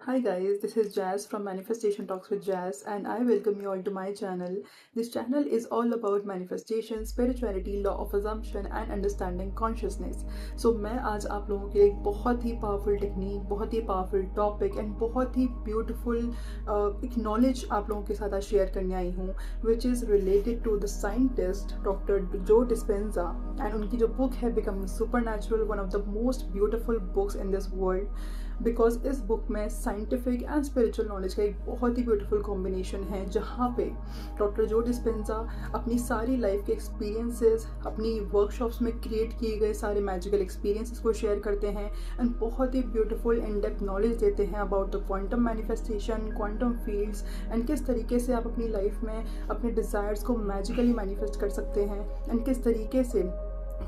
Hi guys, this is Jazz from Manifestation Talks with Jazz, and I welcome you all to my channel. This channel is all about manifestation, spirituality, law of assumption and understanding consciousness. So मैं आज आप लोगों के लिए एक बहुत ही powerful technique, बहुत ही powerful topic and बहुत ही ब्यूटीफुल एक नॉलेज आप लोगों के साथ आज शेयर करने आई हूँ, which is related to the scientist doctor Joe Dispenza and उनकी जो बुक है becoming supernatural, one of the most beautiful books in this world. Because इस बुक में साइंटिफिक एंड स्पिरिचुअल नॉलेज का एक बहुत ही ब्यूटीफुल कॉम्बिनेशन है, जहाँ पे डॉक्टर जो डिस्पेंजा अपनी सारी लाइफ के एक्सपीरियंसेस, अपनी वर्कशॉप्स में क्रिएट किए गए सारे मैजिकल एक्सपीरियंसेस को शेयर करते हैं एंड बहुत ही ब्यूटीफुल इन डेप्थ नॉलेज देते हैं about the quantum manifestation, quantum fields and किस तरीके से आप अपनी लाइफ में अपने डिज़ायर्स को मैजिकली मैनिफेस्ट कर सकते हैं एंड किस तरीके से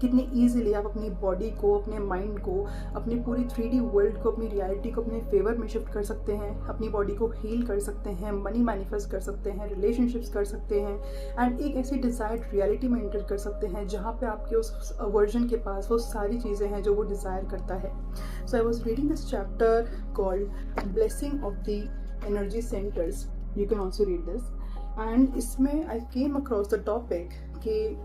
कितनी ईजिली आप अपनी बॉडी को, अपने माइंड को, अपनी पूरी 3D वर्ल्ड को, अपनी रियलिटी को अपने फेवर में शिफ्ट कर सकते हैं, अपनी बॉडी को हील कर सकते हैं, मनी मैनिफेस्ट कर सकते हैं, रिलेशनशिप्स कर सकते हैं एंड एक ऐसी डिज़ायर्ड रियलिटी में एंटर कर सकते हैं जहाँ पे आपके उस वर्जन के पास वो सारी चीज़ें हैं जो वो डिज़ायर करता है। So I was reading this chapter called blessing of the energy centres, you can also read this, and इसमें I came across the topic कि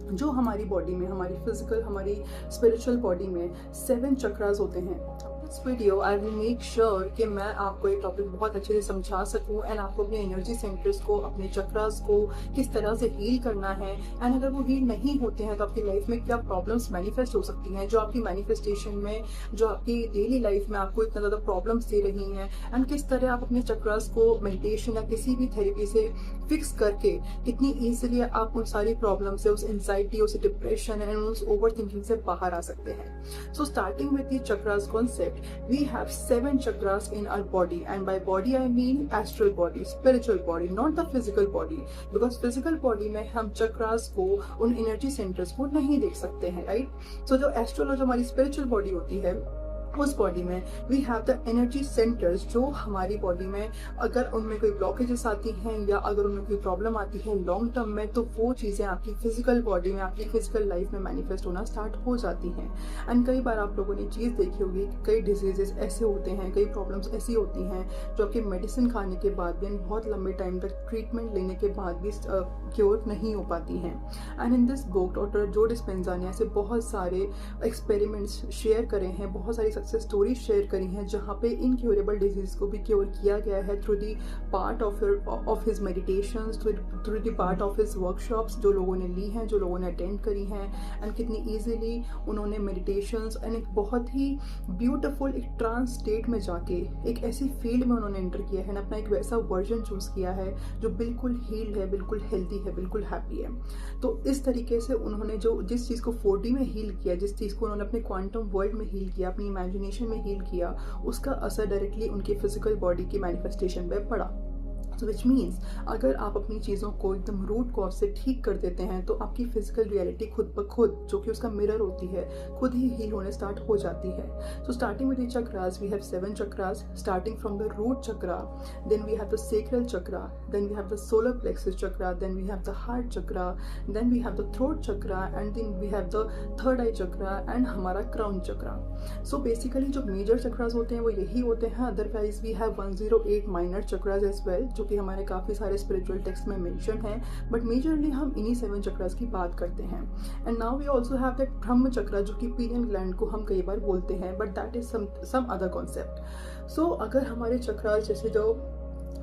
जो हमारी बॉडी में, हमारी फिजिकल, हमारी स्पिरिचुअल बॉडी में 7 चक्रास होते हैं। इस video I will make sure कि मैं आपको एक टॉपिक बहुत अच्छे से समझा सकूं एंड आपको अपने एनर्जी सेंटर्स को, अपने चक्रास को किस तरह से हील करना है एंड अगर वो हील नहीं होते हैं तो आपकी लाइफ में क्या प्रॉब्लम्स मैनिफेस्ट हो सकती हैं, जो आपकी मैनिफेस्टेशन में, जो आपकी डेली लाइफ में आपको इतना ज़्यादा प्रॉब्लम्स दे रही हैं एंड किस तरह आप अपने चक्रास को मेडिटेशन या किसी भी थेरेपी से फिक्स करके कितनी ईजिली आप उन सारी प्रॉब्लम से, उस एंजाइटी, उस डिप्रेशन एंड उस ओवर थिंकिंग से बाहर आ सकते हैं। सो starting with the chakras concept, we have 7 chakras in our body, and by body I mean astral body, spiritual body, not the physical body, because physical body में हम चक्रास को, उन एनर्जी सेंटर्स को नहीं देख सकते हैं, राइट। सो जो एस्ट्रल और जो हमारी स्पिरिचुअल बॉडी होती है उस बॉडी में we have the energy centres, जो हमारी बॉडी में अगर उनमें कोई ब्लॉकेजेस आती हैं या अगर उनमें कोई प्रॉब्लम आती है लॉन्ग टर्म में, तो वो चीज़ें आपकी फिजिकल बॉडी में, आपकी फिजिकल लाइफ में मैनिफेस्ट होना स्टार्ट हो जाती हैं। एंड कई बार आप लोगों ने चीज़ देखी होगी कि कई डिजीजेस ऐसे होते हैं, कई प्रॉब्लम्स ऐसी होती हैं जो आपके मेडिसिन खाने के बाद भी, बहुत लंबे टाइम तक ट्रीटमेंट लेने के बाद भी क्योर नहीं हो पाती हैं। And in this book doctor Joe Dispenza ने ऐसे बहुत सारे एक्सपेरिमेंट्स शेयर करे हैं, बहुत सारी सक्सेस स्टोरी शेयर करी हैं जहाँ पे इनक्योरेबल डिजीज को भी क्योर किया गया है through the part of his meditations, through the part of his workshops जो लोगों ने ली हैं, जो लोगों ने अटेंड करी हैं एंड कितनी ईजिली उन्होंने मेडिटेशंस एंड एक बहुत ही ब्यूटिफुल एक ट्रांस स्टेट में जाके एक ऐसी फील्ड में उन्होंने एंटर किया है, अपना एक वैसा वर्जन चूज किया है जो बिल्कुल हील्ड है, बिल्कुल हेल्दी है, बिल्कुल हैप्पी है। तो इस तरीके से उन्होंने जो जिस चीज़ को 4D में हील किया, जिस चीज़ को उन्होंने अपने क्वांटम वर्ल्ड में हील किया, अपनी इमेजिनेशन में हील किया, उसका असर डायरेक्टली उनकी फिजिकल बॉडी की मैनिफेस्टेशन पे पड़ा। सो विच मीन्स अगर आप अपनी चीज़ों को एकदम रूट कॉज से ठीक कर देते हैं तो आपकी फिजिकल रियलिटी खुद ब खुद, जो कि उसका मिरर होती है, खुद ही हील होने स्टार्ट हो जाती है। So starting with the chakras we have 7 chakras, starting from the root chakra, then we have the sacral chakra, then we have the solar plexus chakra, then we have the heart chakra, then we have the throat chakra and then we have the third eye chakra and हमारा crown chakra. So basically जो major chakras होते हैं वो यही होते हैं। Otherwise we have 108 minor chakras as well, जो कि हमारे काफ़ी सारे स्पिरिचुअल टेक्स्ट में मेंशन है, बट मेजरली हम इन्हीं 7 चक्रास की बात करते हैं। And now we also have that Brahma chakra, जो कि पीनियल ग्लैंड को हम कई बार बोलते हैं, but that is some other concept. So अगर हमारे चक्रास जैसे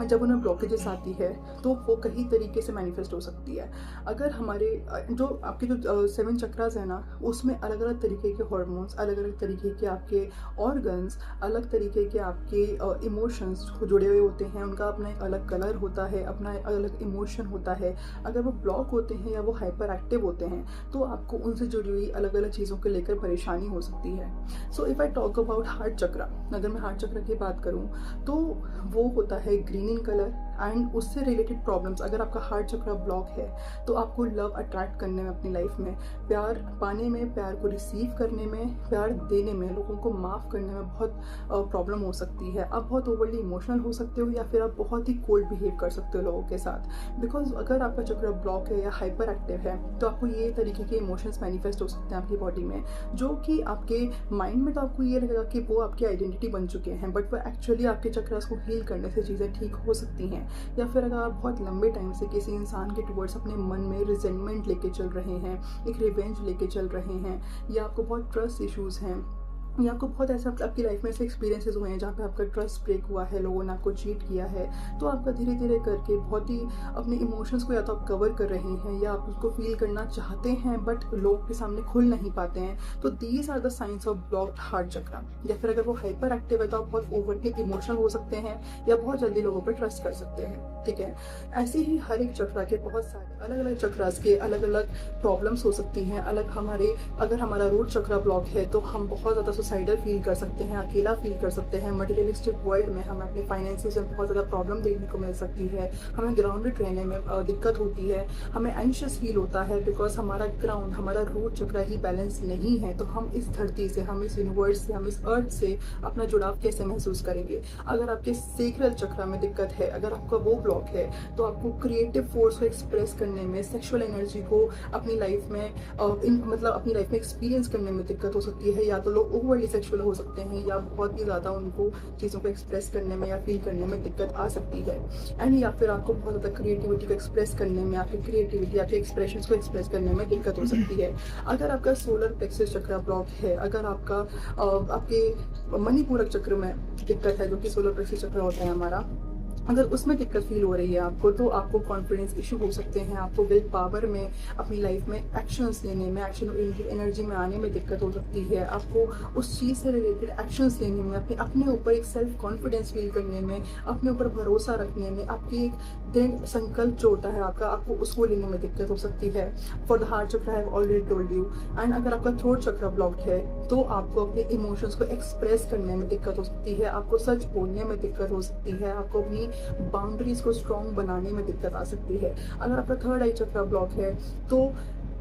जब उन्हें ब्लॉकेजेस आती है तो वो कई तरीके से मैनिफेस्ट हो सकती है। अगर हमारे जो आपके जो 7 चक्रास है ना, उसमें अलग अलग तरीके के हार्मोन्स, अलग अलग तरीके के आपके ऑर्गन्स, अलग तरीके के आपके इमोशंस जुड़े हुए होते हैं, उनका अपना एक अलग कलर होता है, अपना एक अलग इमोशन होता है। अगर वो ब्लॉक होते हैं या वो हाइपर एक्टिव होते हैं तो आपको उनसे जुड़ी हुई अलग अलग चीज़ों को लेकर परेशानी हो सकती है। So if I talk about heart chakra, अगर मैं हार्ट चक्र की बात करूँ तो वो होता है ग्रीन इन कलर एंड उससे रिलेटेड प्रॉब्लम्स, अगर आपका हार्ट चक्र ब्लॉक है तो आपको लव अट्रैक्ट करने में, अपनी लाइफ में प्यार पाने में, प्यार को रिसीव करने में, प्यार देने में, लोगों को माफ़ करने में बहुत प्रॉब्लम हो सकती है। आप बहुत ओवरली इमोशनल हो सकते हो या फिर आप बहुत ही कोल्ड बिहेव कर सकते हो लोगों के साथ। बिकॉज अगर आपका चक्र ब्लॉक है या हाइपर एक्टिव है तो आपको ये तरीके के इमोशंस मैनिफेस्ट हो सकते हैं आपकी बॉडी में, जो कि आपके माइंड में तो आपको ये लगेगा कि वो आपकी आइडेंटिटी बन चुके हैं, बट वो एक्चुअली आपके चक्रास को हील करने से चीज़ें ठीक हो सकती हैं। या फिर अगर आप बहुत लंबे टाइम से किसी इंसान के टुवर्ड्स अपने मन में रिजेंटमेंट लेके चल रहे हैं, एक रिवेंज लेके चल रहे हैं, या आपको बहुत ट्रस्ट इश्यूज़ हैं, या आपको बहुत ऐसा आपकी लाइफ में ऐसे एक्सपीरियंसेस हुए हैं जहाँ पे आपका ट्रस्ट ब्रेक हुआ है, लोगों ने आपको चीट किया है, तो आपका धीरे धीरे करके बहुत ही अपने इमोशंस को या तो आप कवर कर रहे हैं या आप उसको फील करना चाहते हैं बट लोग के सामने खुल नहीं पाते हैं, तो these are the science of blocked heart chakra. या फिर अगर वो हाइपर एक्टिव है तो आप बहुत ओवरली इमोशनल हो सकते हैं या बहुत जल्दी लोगों पर ट्रस्ट कर सकते हैं, ठीक है। ऐसे ही हर एक चक्रा के बहुत सारे अलग अलग चक्रास के अलग अलग प्रॉब्लम्स हो सकती हैं। अगर हमारा रूट चक्रा ब्लॉक है तो हम बहुत ज़्यादा सुसाइडल फील कर सकते हैं, अकेला फील कर सकते हैं, मटेरियलिस्टिक वर्ल्ड में हमें अपने फाइनेंसिस में बहुत ज़्यादा प्रॉब्लम देखने को मिल सकती है, हमें ग्राउंडेड रहने में दिक्कत होती है, हमें एंशियस फील होता है बिकॉज हमारा ग्राउंड, हमारा रूट चक्रा ही बैलेंस नहीं है। तो हम इस धरती से, हम इस यूनिवर्स से, हम इस अर्थ से अपना जुड़ाव कैसे महसूस करेंगे? अगर आपके सेक्रल चक्रा में दिक्कत है, अगर आपका वो ब्लॉक है तो आपको क्रिएटिव फोर्स को एक्सप्रेस करने में, सेक्सुअल एनर्जी को अपनी लाइफ में अपनी लाइफ में एक्सपीरियंस करने में दिक्कत हो सकती है। या तो लोग ओवरली सेक्सुअल हो सकते हैं या बहुत ही ज़्यादा उनको चीज़ों को एक्सप्रेस करने में या फील करने में दिक्कत आ सकती है। एंड या फिर आपको बहुत ज़्यादा क्रिएटिविटी को एक्सप्रेस करने में, आपकी क्रिएटिविटी, आपके एक्सप्रेशंस को एक्सप्रेस करने में दिक्कत हो सकती है। अगर आपका सोलर प्लेक्सस चक्र ब्लॉक है, अगर आपका आपके मणिपूरक चक्र में दिक्कत है, जो कि सोलर प्लेक्सस चक्र होता है हमारा, अगर उसमें दिक्कत फील हो रही है आपको, तो आपको कॉन्फिडेंस इशू हो सकते हैं, आपको विल पावर में, अपनी लाइफ में एक्शंस लेने में, एक्शन एनर्जी में आने में दिक्कत हो सकती है, आपको उस चीज़ से रिलेटेड एक्शंस लेने में, अपने ऊपर एक सेल्फ कॉन्फिडेंस फील करने में, अपने ऊपर भरोसा रखने में, आपकी एक दृढ़ संकल्प जो होता है आपका, आपको उसको लेने में दिक्कत हो सकती है। फॉर द हार्ट चक्र I have already told you. And अगर आपका थ्रोट चक्र ब्लॉक्ड है तो आपको अपने इमोशंस को एक्सप्रेस करने में दिक्कत हो सकती है, आपको सच बोलने में दिक्कत हो सकती है, आपको अपनी बाउंड्रीज को स्ट्रॉन्ग बनाने में दिक्कत आ सकती है। अगर आपका थर्ड आई चक्र ब्लॉक है तो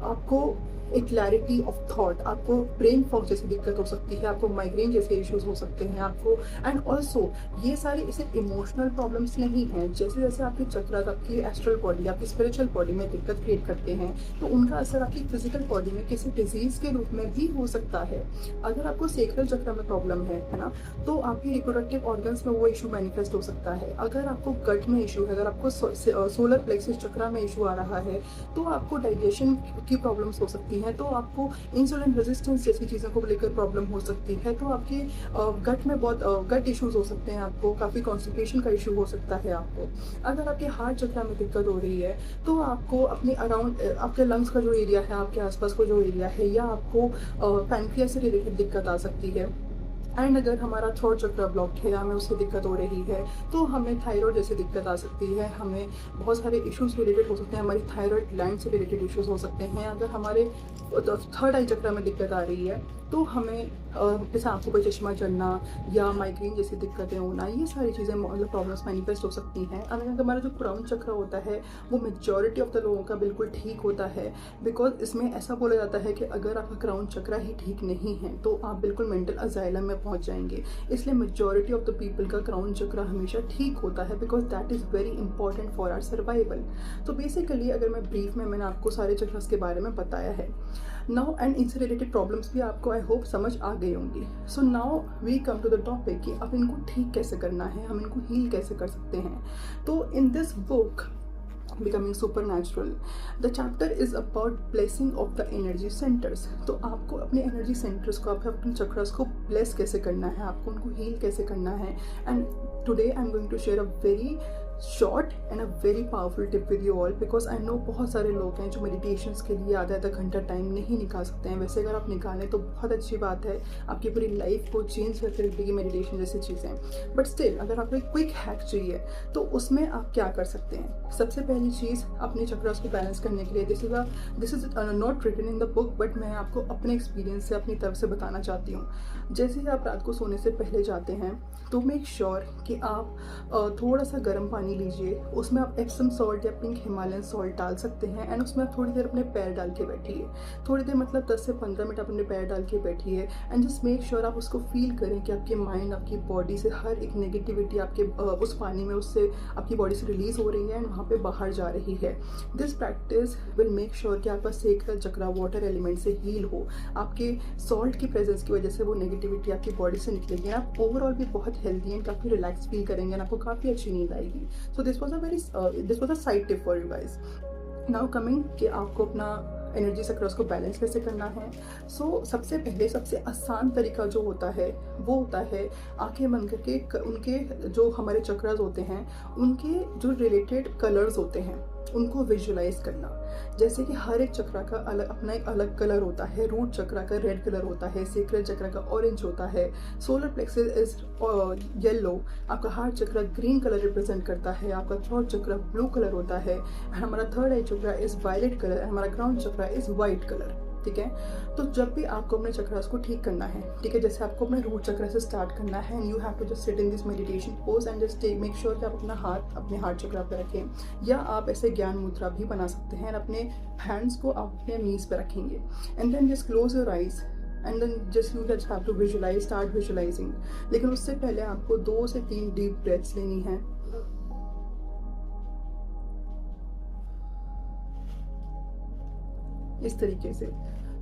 आपको एक क्लैरिटी ऑफ थॉट, आपको ब्रेन फॉग जैसी दिक्कत हो सकती है, आपको माइग्रेन जैसे इश्यूज हो सकते हैं आपको। एंड ऑल्सो ये सारे सिर्फ इमोशनल प्रॉब्लम्स नहीं हैं, जैसे जैसे आपके चक्रास आपकी एस्ट्रल बॉडी, आपकी स्पिरिचुअल बॉडी में दिक्कत क्रिएट करते हैं तो उनका असर आपकी फिजिकल बॉडी में किसी डिजीज के रूप में भी हो सकता है। अगर आपको सेक्रल चक्र में प्रॉब्लम है ना, तो आपकी रिप्रोडक्टिव ऑर्गन्स में वो इशू मैनिफेस्ट हो सकता है। अगर आपको गट में इशू है, अगर आपको सोलर प्लेक्सस चक्र में इशू आ रहा है तो आपको डाइजेशन की प्रॉब्लम्स हो सकती है, तो आपको इंसुलिन रेजिस्टेंस जैसी चीज़ों को लेकर प्रॉब्लम हो सकती है, तो आपके गट में बहुत गट इश्यूज हो सकते हैं, आपको काफ़ी कॉन्स्टिपेशन का इशू हो सकता है आपको। अगर आपके हार्ट चक्र में दिक्कत हो रही है तो आपको अपने अराउंड, आपके लंग्स का जो एरिया है, आपके आसपास का जो एरिया है, या आपको पैनक्रियास से रिलेटेड दिक्कत आ सकती है। एंड अगर हमारा थ्रोट चक्र ब्लॉक है, हमें उससे दिक्कत हो रही है तो हमें थायराइड जैसी दिक्कत आ सकती है, हमें बहुत सारे इश्यूज रिलेटेड हो सकते हैं, हमारी थायराइड ग्लैंड से रिलेटेड इश्यूज हो सकते हैं। अगर हमारे थर्ड आई चक्र में दिक्कत आ रही है तो हमें जैसे आंखों पर चश्मा चढ़ना या माइग्रेन जैसी दिक्कतें होना, ये सारी चीज़ें मतलब प्रॉब्लम्स मैनिफेस्ट हो सकती हैं। अगर हमारा जो क्राउन चक्र होता है वो मेजॉरिटी ऑफ द लोगों का बिल्कुल ठीक होता है, बिकॉज इसमें ऐसा बोला जाता है कि अगर आपका क्राउन चक्र ही ठीक नहीं है तो आप बिल्कुल मेंटल अजाइलम में पहुंच जाएंगे। इसलिए मेजॉरिटी ऑफ द पीपल का क्राउन चक्र हमेशा ठीक होता है, because that is very important for our survival. तो बेसिकली अगर मैं ब्रीफ में, मैंने आपको सारे चक्रस के बारे में बताया है नाउ, एंड इनसे रिलेटेड प्रॉब्लम्स भी आपको आई होप समझ आ गई होंगी। So now we come to the topic कि अब इनको ठीक कैसे करना है, हम इनको हील कैसे कर सकते हैं। तो in this book Becoming Supernatural, the chapter is about blessing of the energy centers। तो आपको अपने एनर्जी सेंटर्स को, आप अपने चक्रास को ब्लेस कैसे करना है, आपको उनको हील कैसे करना है। And today I am going to share a very short and a very powerful tip with you all, because I know बहुत सारे लोग हैं जो मेडिटेशंस के लिए आधा घंटा टाइम नहीं निकाल सकते हैं। वैसे अगर आप निकालें तो बहुत अच्छी बात है, आपकी पूरी लाइफ को चेंज कर देगी मेडिटेशन जैसी चीज़ें। बट स्टिल अगर आपको एक क्विक हैक चाहिए तो उसमें आप क्या कर सकते हैं। सबसे पहली चीज़, अपने चक्रास को बैलेंस करने के लिए, this is not written in the book, but मैं आपको अपने एक्सपीरियंस से, अपनी तरफ से बताना चाहती हूँ। जैसे ही आप रात को सोने से पहले जाते हैं तो मेक श्योर कि आप थोड़ा सा गर्म पानी पानी लीजिए, उसमें आप एप्सम सॉल्ट या पिंक हिमालयन सॉल्ट डाल सकते हैं एंड उसमें आप थोड़ी देर अपने पैर डाल के बैठिए। थोड़ी देर मतलब 10 से 15 मिनट अपने पैर डाल के बैठिए एंड जस्ट मेक श्योर आप उसको फील करें कि आपके माइंड, आपकी बॉडी से हर एक नेगेटिविटी आपके उस पानी में उससे आपकी बॉडी से रिलीज हो रही है एंड वहाँ पे बाहर जा रही है। This practice will make sure कि आपका सेक्रल चक्रा वाटर एलिमेंट से हील हो, आपके सॉल्ट की प्रेजेंस की वजह से वो नेगेटिविटी आपकी बॉडी से निकलेगी एंड आप ओवरऑल भी बहुत हेल्दी एंड काफ़ी रिलैक्स फील करेंगे एंड आपको काफ़ी अच्छी नींद आएगी। So this was a side tip for you guys. Now coming कि आपको अपना एनर्जी चक्रास को बैलेंस कैसे करना है। सो सबसे पहले सबसे आसान तरीका जो होता है वो होता है आंखें बंद करके उनके जो हमारे चक्रास होते हैं उनके जो रिलेटेड कलर्स होते हैं उनको विजुलाइज करना। जैसे कि हर एक चक्रा का अलग अपना एक अलग कलर होता है। रूट चक्रा का रेड कलर होता है, सेक्रल चक्रा का ऑरेंज होता है, सोलर प्लेक्सस इज येलो, आपका हार्ट चक्रा ग्रीन कलर रिप्रेजेंट करता है, आपका थ्रोट चक्रा ब्लू कलर होता है, हमारा third eye chakra is violet colour, हमारा ground chakra is white colour. ठीक है, तो जब भी आपको अपने चक्रास को ठीक करना है, ठीक है, जैसे आपको अपने रूट चक्र से स्टार्ट करना है and you have to just sit in this meditation pose and just make sure कि आप अपना हाथ अपने हार्ट चक्रा पे रखें, या आप ऐसे ज्ञान मुद्रा भी बना सकते हैं। अपने हैंड्स को आप अपने नीज पे रखेंगे and then just close your eyes and then just you just have to visualise, start visualising. लेकिन उससे पहले आपको 2 से 3 डीप ब्रेथ्स लेनी है। इस तरीके से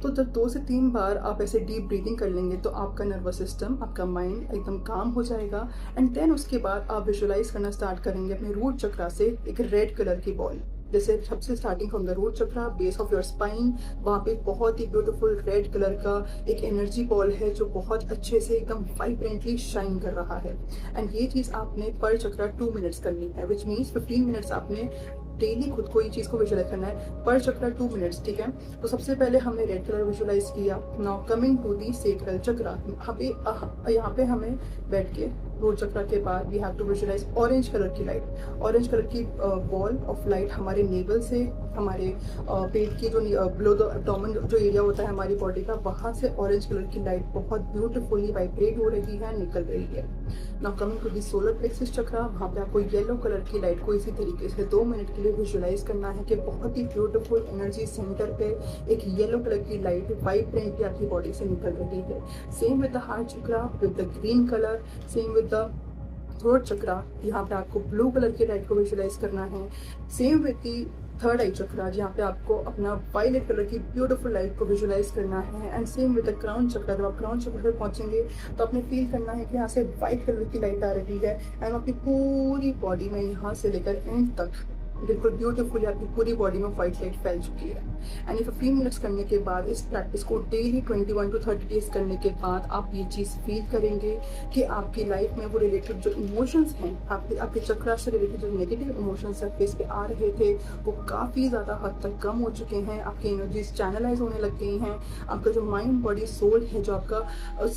तो जब 2 से 3 बार आप ऐसे डीप ब्रीदिंग कर लेंगे तो आपका नर्वस सिस्टम, आपका माइंड एकदम काम हो जाएगा एंड देन उसके बाद आप विजुलाइज करना स्टार्ट करेंगे अपने रूट चक्रा से एक रेड कलर की बॉल। जैसे सबसे starting from the root chakra, base of your spine, वहाँ पे बहुत ही ब्यूटीफुल रेड कलर का एक एनर्जी बॉल है जो बहुत अच्छे से एकदम वाइब्रेंटली शाइन कर रहा है एंड ये चीज़ आपने पर चक्रा 2 मिनट्स करनी है, विच मीन्स 15 मिनट्स आपने डेली खुद को ये चीज़ को विजुलाइज करना है, पर चक्रा 2 मिनट्स। ठीक है, तो सबसे पहले हमने रेड कलर विजुलाइज किया। Now coming to the sacral chakra, यहाँ पे हमें बैठ के रूट चक्रा के बाद we have to visualise orange colour की लाइट। ऑरेंज कलर की बॉल ऑफ लाइट हमारे नेवल से, हमारे पेट की जो बिलो द एब्डोमेन जो एरिया होता है हमारी बॉडी का, वहाँ से ऑरेंज कलर की लाइट बहुत ब्यूटीफुली वाइब्रेट हो रही है, निकल रही है। Now coming to the solar plexus chakra, वहाँ पे आपको येलो कलर की लाइट को इसी तरीके से 2 मिनट के लिए विजुलाइज करना है कि बहुत ही ब्यूटीफुल एनर्जी सेंटर पे एक येलो कलर की लाइट वाइब्रेंटली आपकी बॉडी से निकल रही है। Same with the heart chakra with the green colour, same with the throat chakra, यहाँ पे आपको ब्लू कलर की लाइट को विजुलाइज करना है। Same with the third eye chakra, जहाँ पे आपको अपना वायलेट कलर की ब्यूटीफुल लाइट को विजुलाइज करना है and same with the crown chakra. जब आप क्राउन चक्र पे पहुंचेंगे तो आपने फील करना है कि यहाँ से वाइट कलर की लाइट आ रही है एंड आपकी पूरी बॉडी में यहाँ से लेकर एंड तक बिल्कुल ब्यूटीफुली आपकी पूरी बॉडी में व्हाइट लाइट फैल चुकी है। एंड ये 15 मिनट्स करने के बाद, इस प्रैक्टिस को डेली 21 to 30 डेज करने के बाद आप ये चीज़ फील करेंगे कि आपकी लाइफ में वो रिलेटेड जो इमोशंस हैं, आपके चक्रा से रिलेटेड जो नेगेटिव इमोशंस सरफेस पे आ रहे थे वो काफ़ी ज़्यादा हद तक कम हो चुके हैं। आपकी एनर्जीज चैनलाइज होने लग गई हैं। आपका जो माइंड, बॉडी, सोल है, जो आपका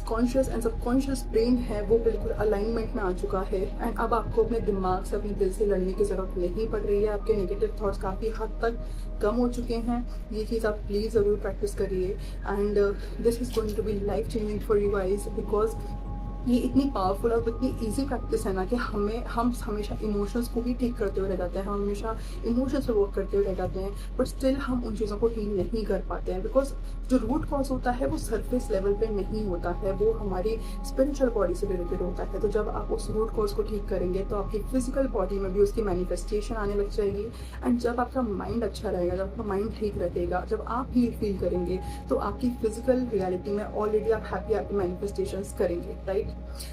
कॉन्शियस एंड सबकॉन्शियस ब्रेन है, वो बिल्कुल अलाइनमेंट में आ चुका है एंड अब आपको अपने दिमाग से, अपने दिल से लड़ने की ज़रूरत नहीं पड़ रही है। आपके नेगेटिव थॉट्स काफ़ी हद तक कम हो चुके हैं। ये चीज़ आप प्लीज़ ज़रूर प्रैक्टिस करिए and this is going to be life changing for you guys, because ये इतनी पावरफुल और इतनी ईजी प्रैक्टिस है ना कि हम हमेशा इमोशंस को भी ठीक करते हुए रह जाते हैं, हम हमेशा इमोशंस पे वर्क करते हुए रह जाते हैं, बट स्टिल हम उन चीज़ों को हील नहीं कर पाते हैं बिकॉज जो रूट कॉज होता है वो सरफेस लेवल पे नहीं होता है, वो हमारी स्पिरिचुअल बॉडी से रिलेटेड होता है। तो जब आप उस रूट कॉज को ठीक करेंगे तो आपकी फिजिकल बॉडी में भी उसकी मैनिफेस्टेशन आने लग जाएगी एंड जब आपका माइंड अच्छा रहेगा, जब आपका माइंड ठीक रहेगा, जब आप हील फील करेंगे तो आपकी फिजिकल रियलिटी में ऑलरेडी आप हैप्पी मैनिफेस्टेशन करेंगे, राइट।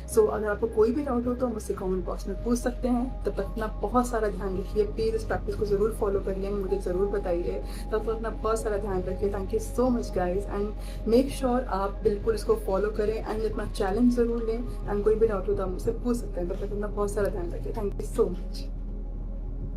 सो अगर आपको कोई भी डाउट हो तो मुझसे कमेंट बॉक्स में पूछ सकते हैं। तब तक अपना बहुत सारा ध्यान रखिए, प्लीज इस प्रैक्टिस को जरूर फॉलो करिए, मुझे जरूर बताइए। तब तक अपना बहुत सारा ध्यान रखिए। Thank you so much guys and make sure आप बिल्कुल इसको फॉलो करें एंड अपना चैलेंज जरूर लें एंड कोई भी डाउट हो तो आप मुझसे पूछ सकते हैं। तब तक अपना बहुत सारा ध्यान रखिए। Thank you so much.